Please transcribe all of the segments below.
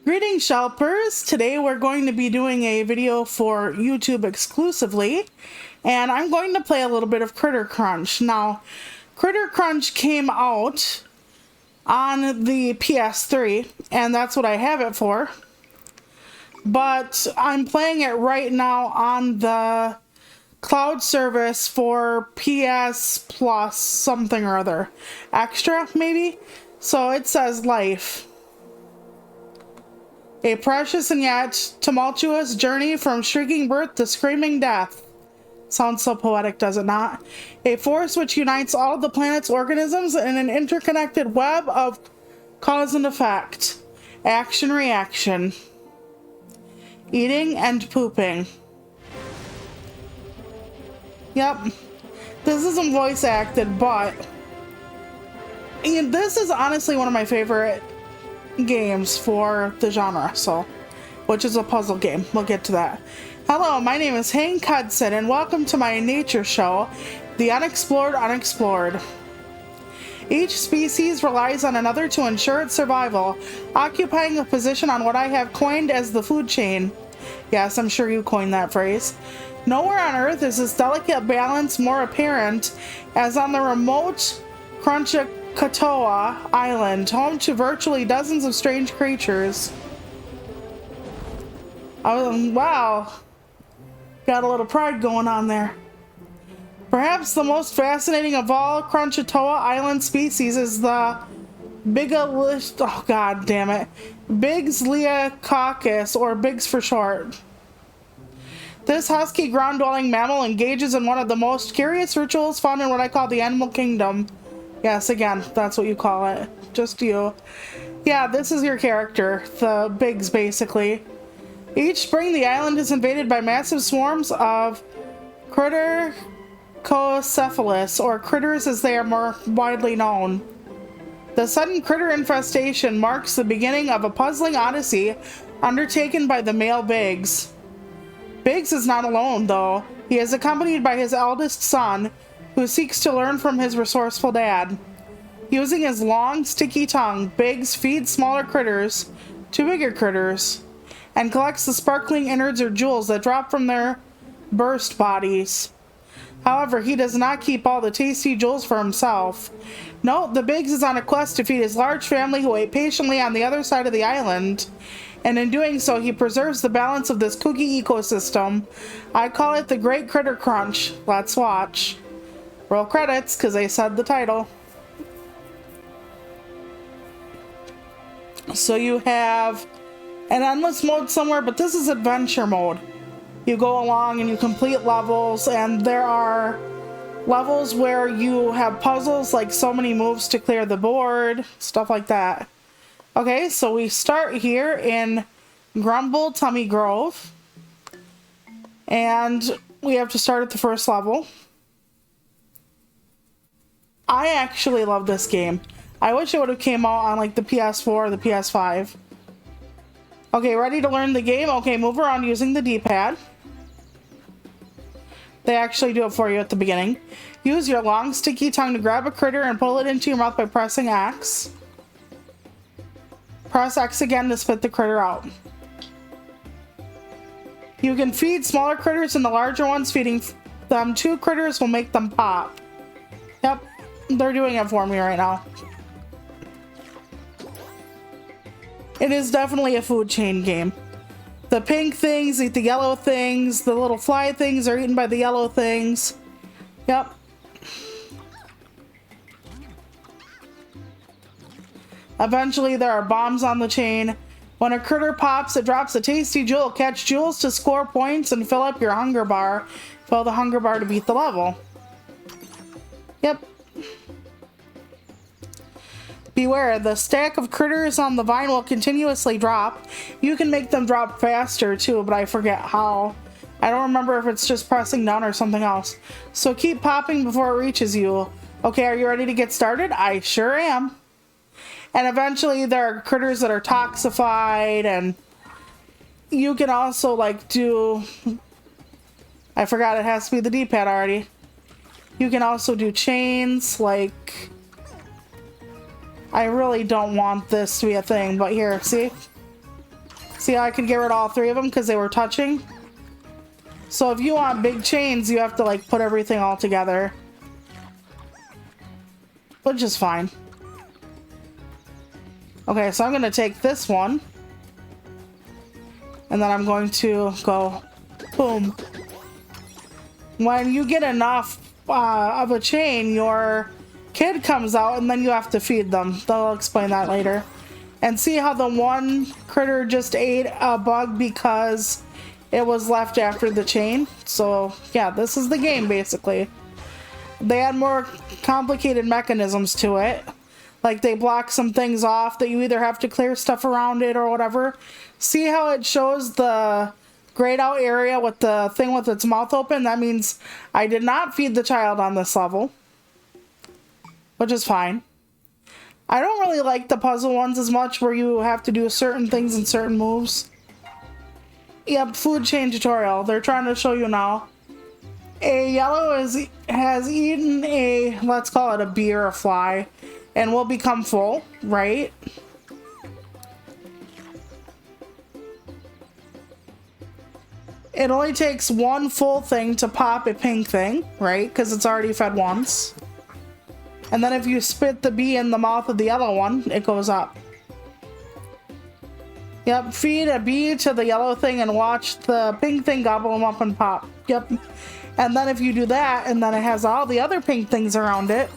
Greetings, Shelpers! Today we're going to be doing a video for YouTube exclusively, and I'm going to play a little bit of Critter Crunch. Now, Critter Crunch came out on the PS3, and that's what I have it for, but I'm playing it right now on the cloud service for PS Plus something or other. Extra, maybe? So it says Life. A precious and yet tumultuous journey from shrieking birth to screaming death. Sounds so poetic, does it not? A force which unites all of the planet's organisms in an interconnected web of cause and effect. Action, reaction. Eating and pooping. Yep. This isn't voice acted, but this is honestly one of my favorite games for the genre, which is a puzzle game. We'll get to that. Hello, my name is Hank Hudson, and welcome to my nature show, The Unexplored Unexplored. Each species relies on another to ensure its survival, occupying a position on what I have coined as the food chain. Yes, I'm sure you coined that phrase. Nowhere on Earth is this delicate balance more apparent as on the remote Katoa Island, home to virtually dozens of strange creatures. Oh, wow. Got a little pride going on there. Perhaps the most fascinating of all Kronchatoa Island species is the oh god damn it, Bigsliacoccus, or Bigs for short. This husky ground-dwelling mammal engages in one of the most curious rituals found in what I call the animal kingdom. Yes, again, that's what you call it. Just you. Yeah, this is your character, the Bigs, basically. Each spring, the island is invaded by massive swarms of Critteracocephalus, or critters as they are more widely known. The sudden critter infestation marks the beginning of a puzzling odyssey undertaken by the male Biggs. Biggs is not alone, though. He is accompanied by his eldest son, who seeks to learn from his resourceful dad. Using his long, sticky tongue, Biggs feeds smaller critters to bigger critters, and collects the sparkling innards or jewels that drop from their burst bodies. However, he does not keep all the tasty jewels for himself. No, the Biggs is on a quest to feed his large family who wait patiently on the other side of the island, and in doing so, he preserves the balance of this kooky ecosystem. I call it the Great Critter Crunch. Let's watch. Roll credits, because they said the title. So you have an endless mode somewhere, but this is adventure mode. You go along and you complete levels, and there are levels where you have puzzles, like so many moves to clear the board, stuff like that. Okay, so we start here in Grumble Tummy Grove, and we have to start at the first level. I actually love this game. I wish it would have came out on like the PS4 or the PS5. Okay, ready to learn the game? Okay, move around using the D-pad. They actually do it for you at the beginning. Use your long sticky tongue to grab a critter and pull it into your mouth by pressing X. Press X again to spit the critter out. You can feed smaller critters and the larger ones. Feeding them 2 critters will make them pop. Yep, they're doing it for me right now. It is definitely a food chain game. The pink things eat the yellow things. The little fly things are eaten by the yellow things. Yep. Eventually, there are bombs on the chain. When a critter pops, it drops a tasty jewel. Catch jewels to score points and fill up your hunger bar. Fill the hunger bar to beat the level. Yep. Beware, the stack of critters on the vine will continuously drop. You can make them drop faster too, but I forget how. I don't remember if it's just pressing down or something else. So keep popping before it reaches you. Okay, are you ready to get started? I sure am. And eventually there are critters that are toxified, and you can also like do, I forgot it has to be the D-pad already. You can also do chains, like, I really don't want this to be a thing, but here, see? See how I could get rid of all 3 of them because they were touching? So if you want big chains, you have to like put everything all together. Which is fine. Okay, so I'm going to take this one. And then I'm going to go boom. When you get enough of a chain, your kid comes out and then you have to feed them. They'll explain that later. And see how the one critter just ate a bug because it was left after the chain? So yeah, this is the game basically. They add more complicated mechanisms to it. Like they block some things off that you either have to clear stuff around it or whatever. See how it shows the grayed out area with the thing with its mouth open? That means I did not feed the child on this level. Which is fine. I don't really like the puzzle ones as much where you have to do certain things and certain moves. Yep, food chain tutorial. They're trying to show you now. A yellow has eaten a, let's call it a bee or a fly, and will become full, right? It only takes one full thing to pop a pink thing, right? Because it's already fed once. And then if you spit the bee in the mouth of the yellow one, it goes up. Yep, feed a bee to the yellow thing and watch the pink thing gobble them up and pop. Yep. And then if you do that, and then it has all the other pink things around it.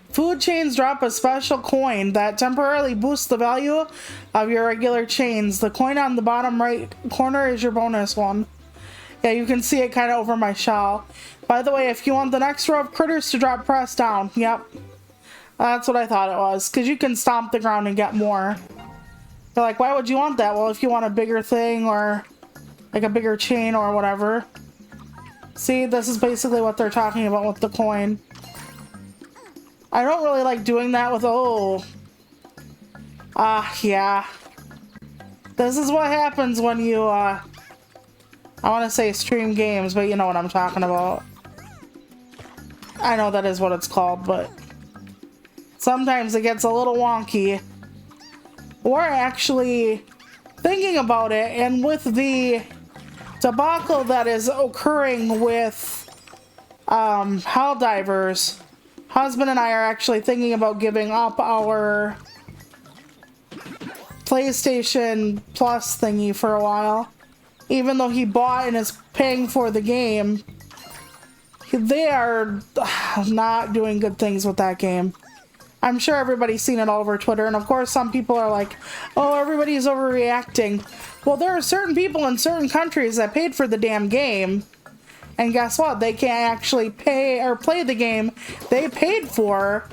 Food chains drop a special coin that temporarily boosts the value of your regular chains. The coin on the bottom right corner is your bonus one. Yeah, you can see it kind of over my shell. By the way, if you want the next row of critters to drop, press down. Yep. That's what I thought it was. Because you can stomp the ground and get more. They're like, why would you want that? Well, if you want a bigger thing or like a bigger chain or whatever. See, this is basically what they're talking about with the coin. I don't really like doing that with, yeah. This is what happens when you, I want to say stream games, but you know what I'm talking about. I know that is what it's called, but sometimes it gets a little wonky. Or actually thinking about it, and with the debacle that is occurring with Hell Divers, husband and I are actually thinking about giving up our PlayStation Plus thingy for a while. Even though he bought and is paying for the game, they are not doing good things with that game. I'm sure everybody's seen it all over Twitter, and of course some people are like, oh, everybody's overreacting. Well, there are certain people in certain countries that paid for the damn game, and guess what? They can't actually pay or play the game they paid for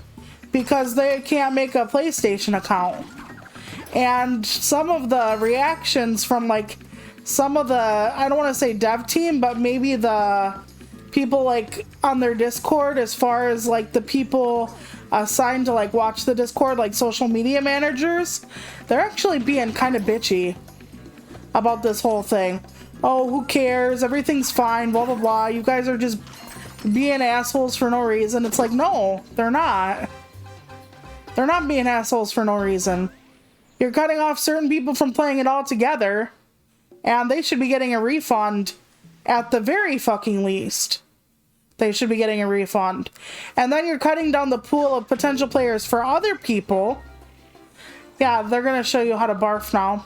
because they can't make a PlayStation account. And some of the reactions from like some of the, I don't want to say dev team, but maybe the people like on their Discord, as far as like the people assigned to like watch the Discord, like social media managers, they're actually being kind of bitchy about this whole thing. Oh, who cares? Everything's fine, blah, blah, blah. You guys are just being assholes for no reason. It's like, no, they're not. They're not being assholes for no reason. You're cutting off certain people from playing it all together, and they should be getting a refund at the very fucking least. They should be getting a refund. And then you're cutting down the pool of potential players for other people. Yeah, they're going to show you how to barf now.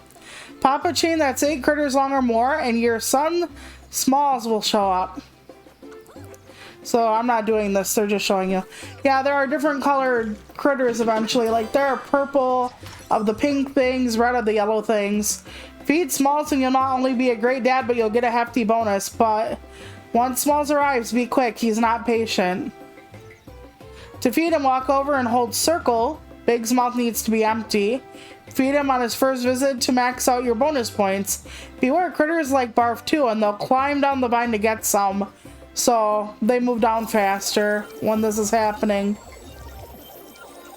Pop a chain that's 8 critters long or more, and your son smalls will show up. So I'm not doing this, they're just showing you. Yeah, there are different colored critters eventually. Like there are purple of the pink things, red of the yellow things. Feed Smalls and you'll not only be a great dad, but you'll get a hefty bonus. But once Smalls arrives, be quick, he's not patient. To feed him, walk over and hold circle. Big's mouth needs to be empty. Feed him on his first visit to max out your bonus points. Beware, critters like barf too, and they'll climb down the vine to get some. So they move down faster when this is happening.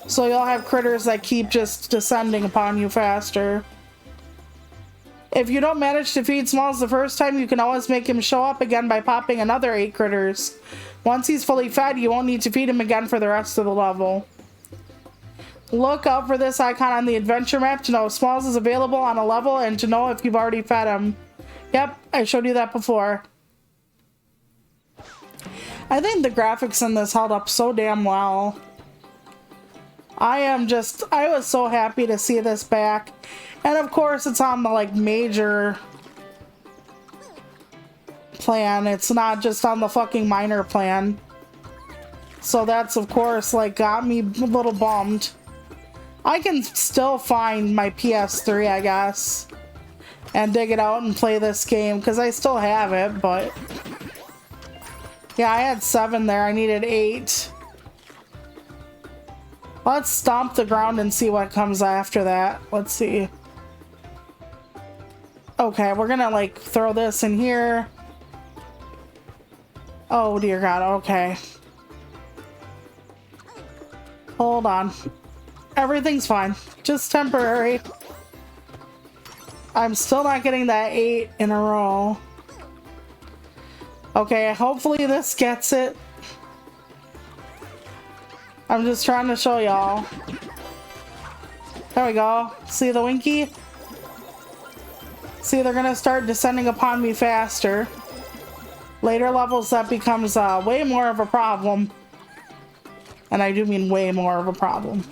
So you'll have critters that keep just descending upon you faster. If you don't manage to feed Smalls the first time, you can always make him show up again by popping another 8 critters. Once he's fully fed, you won't need to feed him again for the rest of the level. Look out for this icon on the adventure map to know if Smalls is available on a level and to know if you've already fed him. Yep, I showed you that before. I think the graphics in this held up so damn well. I was so happy to see this back. And of course it's on the like major plan. It's not just on the fucking minor plan. So that's of course like got me a little bummed. I can still find my PS3, I guess, and dig it out and play this game because I still have it, but yeah, I had 7 there. I needed 8. Let's stomp the ground and see what comes after that. Let's see. Okay, we're gonna like throw this in here. Oh dear God, okay. Hold on. Everything's fine. Just temporary. I'm still not getting that 8 in a row. Okay, hopefully this gets it. I'm just trying to show y'all. There we go. See the winky? See, they're gonna start descending upon me faster. Later levels, that becomes way more of a problem. And I do mean way more of a problem.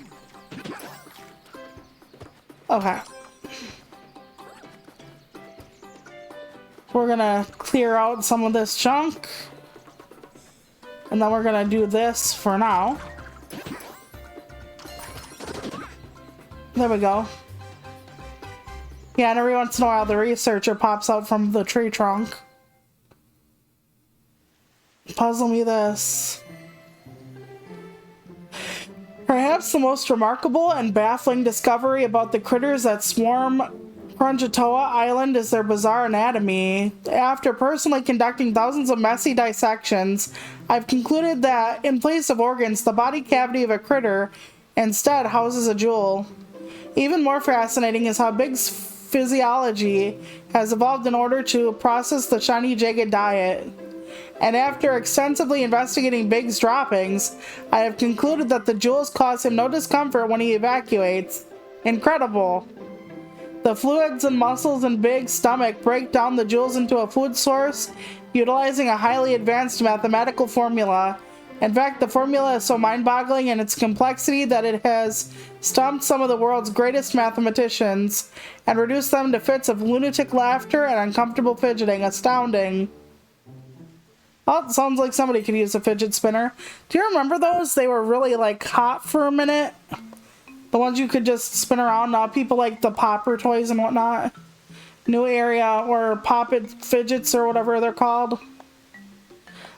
Okay. We're gonna clear out some of this junk. And then we're gonna do this for now. There we go. Yeah, and every once in a while the researcher pops out from the tree trunk. Puzzle me this. Perhaps the most remarkable and baffling discovery about the critters that swarm Krunjatoa Island is their bizarre anatomy. After personally conducting thousands of messy dissections, I've concluded that in place of organs, the body cavity of a critter instead houses a jewel. Even more fascinating is how Big's physiology has evolved in order to process the shiny jagged diet. And after extensively investigating Big's droppings, I have concluded that the jewels cause him no discomfort when he evacuates. Incredible. The fluids and muscles in Big's stomach break down the jewels into a food source, utilizing a highly advanced mathematical formula. In fact, the formula is so mind-boggling in its complexity that it has stumped some of the world's greatest mathematicians and reduced them to fits of lunatic laughter and uncomfortable fidgeting. Astounding. Oh, sounds like somebody could use a fidget spinner. Do you remember those? They were really like hot for a minute. The ones you could just spin around. Now people like the popper toys and whatnot. New area or pop it fidgets or whatever they're called.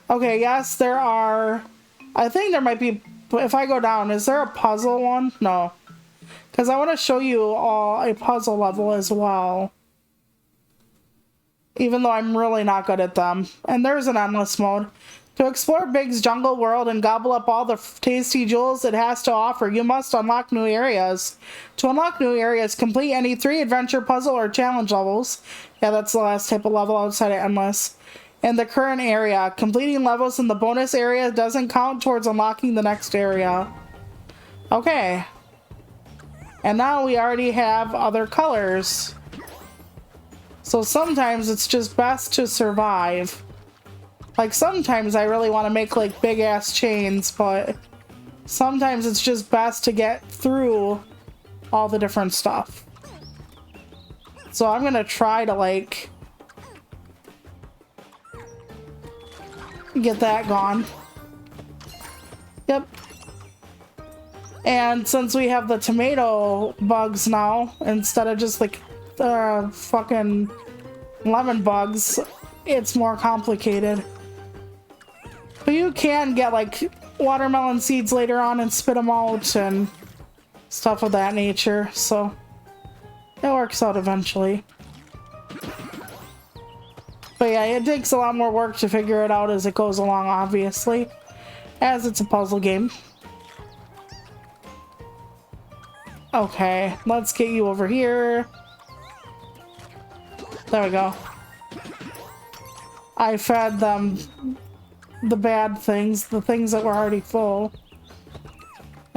Okay, yes, there are. I think there might be. If I go down, is there a puzzle one? No. Because I want to show you all a puzzle level as well. Even though I'm really not good at them. And there's an endless mode. To explore Big's jungle world and gobble up all the tasty jewels it has to offer, you must unlock new areas. To unlock new areas, complete any 3 adventure, puzzle, or challenge levels. Yeah, that's the last type of level outside of endless. In the current area, completing levels in the bonus area doesn't count towards unlocking the next area. Okay. And now we already have other colors. So sometimes it's just best to survive. Like sometimes I really want to make like big ass chains, but sometimes it's just best to get through all the different stuff. So I'm gonna try to like get that gone. Yep. And since we have the tomato bugs now, instead of just like fucking lemon bugs, it's more complicated. But you can get like watermelon seeds later on and spit them out and stuff of that nature, so it works out eventually. But yeah, it takes a lot more work to figure it out as it goes along, obviously, as it's a puzzle game. Okay, let's get you over here. There we go. I fed them the bad things, the things that were already full.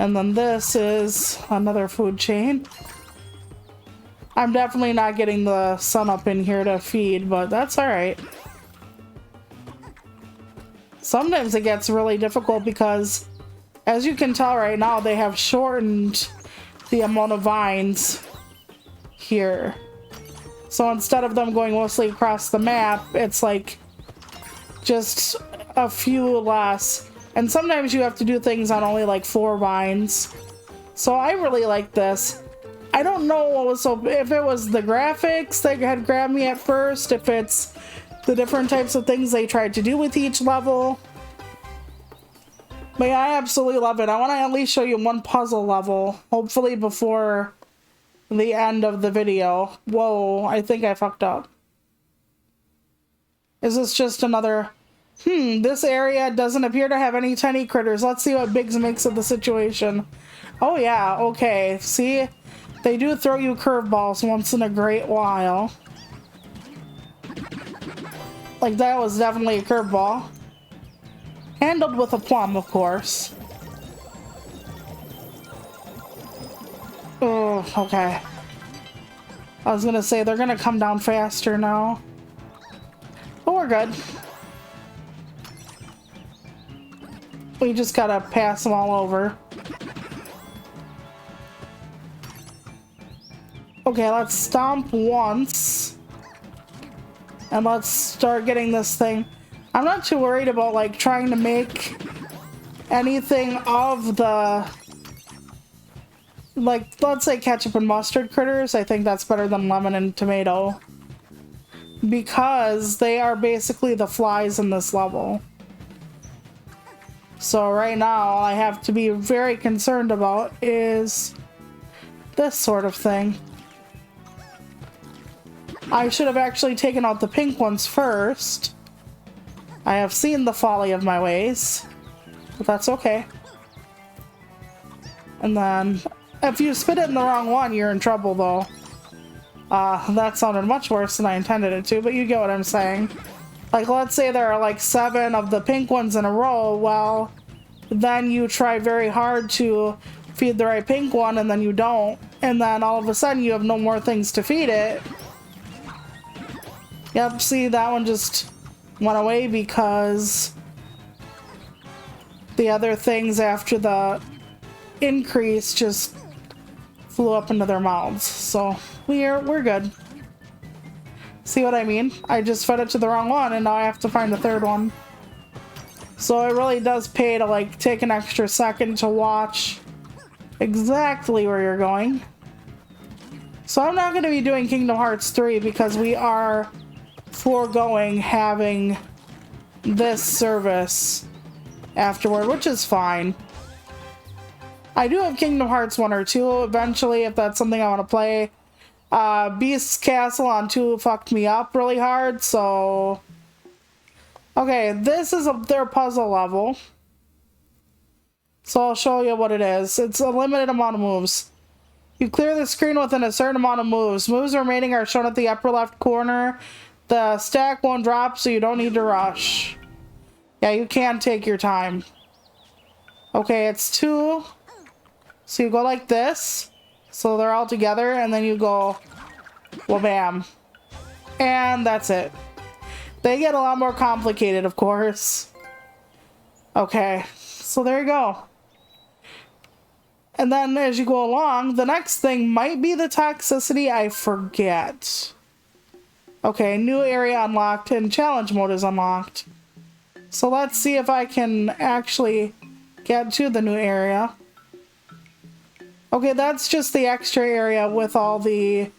And then this is another food chain. I'm definitely not getting the sun up in here to feed, but that's all right. Sometimes it gets really difficult because, as you can tell right now, they have shortened the amount of vines here. So instead of them going mostly across the map, it's like just a few less. And sometimes you have to do things on only like 4 vines. So I really like this. I don't know what was so, if it was the graphics that had grabbed me at first, if it's the different types of things they tried to do with each level. But yeah, I absolutely love it. I want to at least show you one puzzle level, hopefully before the end of the video. Whoa, I think I fucked up. Is this just another... this area doesn't appear to have any tiny critters. Let's see what Biggs makes of the situation. Oh yeah, okay. See? They do throw you curveballs once in a great while. Like, that was definitely a curveball. Handled with aplomb, of course. Oh, okay. I was gonna say, they're gonna come down faster now. But we're good. We just gotta pass them all over. Okay, let's stomp once. And let's start getting this thing. I'm not too worried about like trying to make anything of the, like, let's say ketchup and mustard critters. I think that's better than lemon and tomato, because they are basically the flies in this level. So right now all I have to be very concerned about is this sort of thing. I should have actually taken out the pink ones first. I have seen the folly of my ways, but that's okay. And then, if you spit it in the wrong one, you're in trouble though. That sounded much worse than I intended it to, but you get what I'm saying. Like, let's say there are like 7 of the pink ones in a row, well, then you try very hard to feed the right pink one, and then you don't. And then all of a sudden you have no more things to feed it. Yep, see, that one just went away because the other things after the increase just flew up into their mouths. So we're good. See what I mean? I just fed it to the wrong one and now I have to find the third one. So it really does pay to like take an extra second to watch exactly where you're going. So I'm not going to be doing Kingdom Hearts 3 because we are foregoing having this service afterward, which is fine. I do have Kingdom Hearts 1 or 2 eventually if that's something I want to play. Beast's Castle on 2 fucked me up really hard, so... Okay, this is their puzzle level. So I'll show you what it is. It's a limited amount of moves. You clear the screen within a certain amount of moves. Moves remaining are shown at the upper left corner. The stack won't drop, so you don't need to rush. Yeah, you can take your time. Okay, it's 2. So you go like this. So they're all together, and then you go, well, bam. And that's it. They get a lot more complicated, of course. Okay, so there you go. And then as you go along, the next thing might be the toxicity, I forget. Okay, new area unlocked and challenge mode is unlocked. So let's see if I can actually get to the new area. Okay, that's just the extra area with all the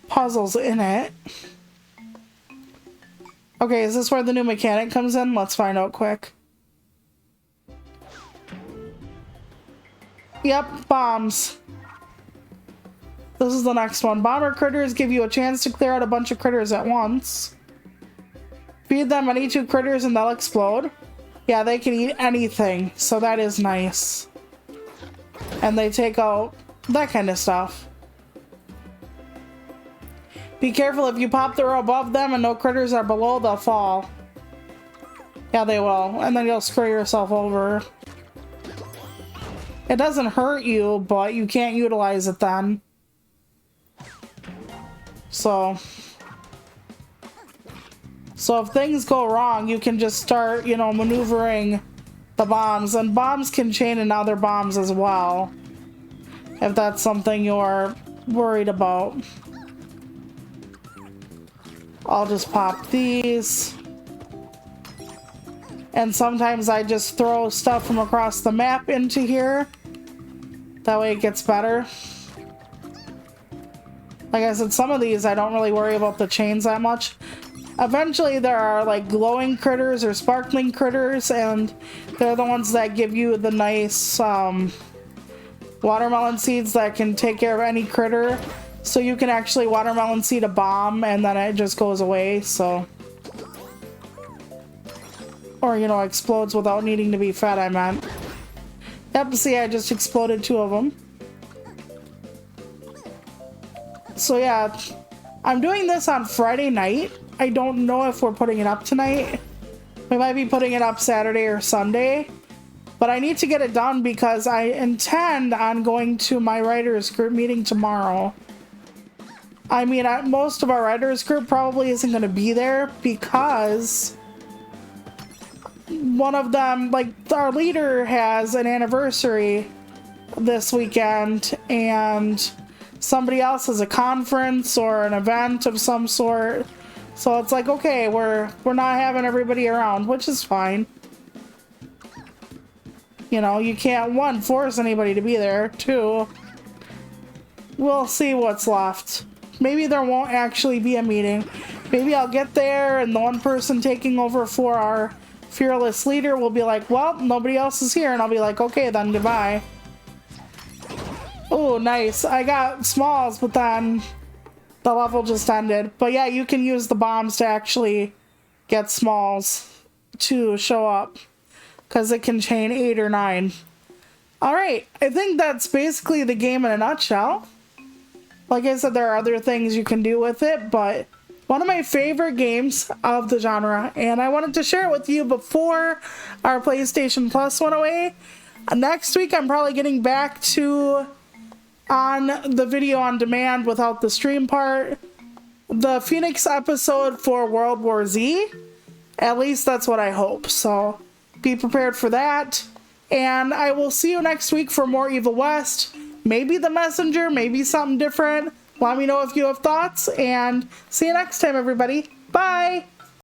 puzzles in it. Okay, is this where the new mechanic comes in? Let's find out quick. Yep, bombs. This is the next one. Bomber critters give you a chance to clear out a bunch of critters at once. Feed them any 2 critters and they'll explode. Yeah, they can eat anything, so that is nice. And they take out that kind of stuff. Be careful, if you pop the row above them and no critters are below, they'll fall. Yeah, they will. And then you'll screw yourself over. It doesn't hurt you, but you can't utilize it then. So if things go wrong, you can just start, you know, maneuvering the bombs. And bombs can chain in other bombs as well, if that's something you're worried about. I'll just pop these. And sometimes I just throw stuff from across the map into here. That way it gets better. Like I said, some of these I don't really worry about the chains that much. Eventually there are like glowing critters or sparkling critters, and they're the ones that give you the nice watermelon seeds that can take care of any critter. So you can actually watermelon seed a bomb and then it just goes away, so. Or, you know, explodes without needing to be fed, I meant. Yep, see, I just exploded 2 of them. So yeah, I'm doing this on Friday night. I don't know if we're putting it up tonight. We might be putting it up Saturday or Sunday. But I need to get it done because I intend on going to my writers group meeting tomorrow. I mean, most of our writers group probably isn't going to be there because one of them, like our leader, has an anniversary this weekend, and somebody else has a conference or an event of some sort. So it's like, okay, we're not having everybody around, which is fine. You know, you can't, 1, force anybody to be there. 2, we'll see what's left. Maybe there won't actually be a meeting. Maybe I'll get there and the one person taking over for our fearless leader will be like, well, nobody else is here. And I'll be like, okay, then goodbye. Oh, nice. I got smalls, but then the level just ended. But yeah, you can use the bombs to actually get smalls to show up, because it can chain 8 or 9. All right, I think that's basically the game in a nutshell. Like I said, there are other things you can do with it, but one of my favorite games of the genre, and I wanted to share it with you before our PlayStation Plus went away. Next week, I'm probably getting back to on the video on demand without the stream part, the Phoenix episode for World War Z. At least that's what I hope. So be prepared for that. And I will see you next week for more Evil West. Maybe The Messenger, maybe something different. Let me know if you have thoughts, and see you next time, everybody. Bye!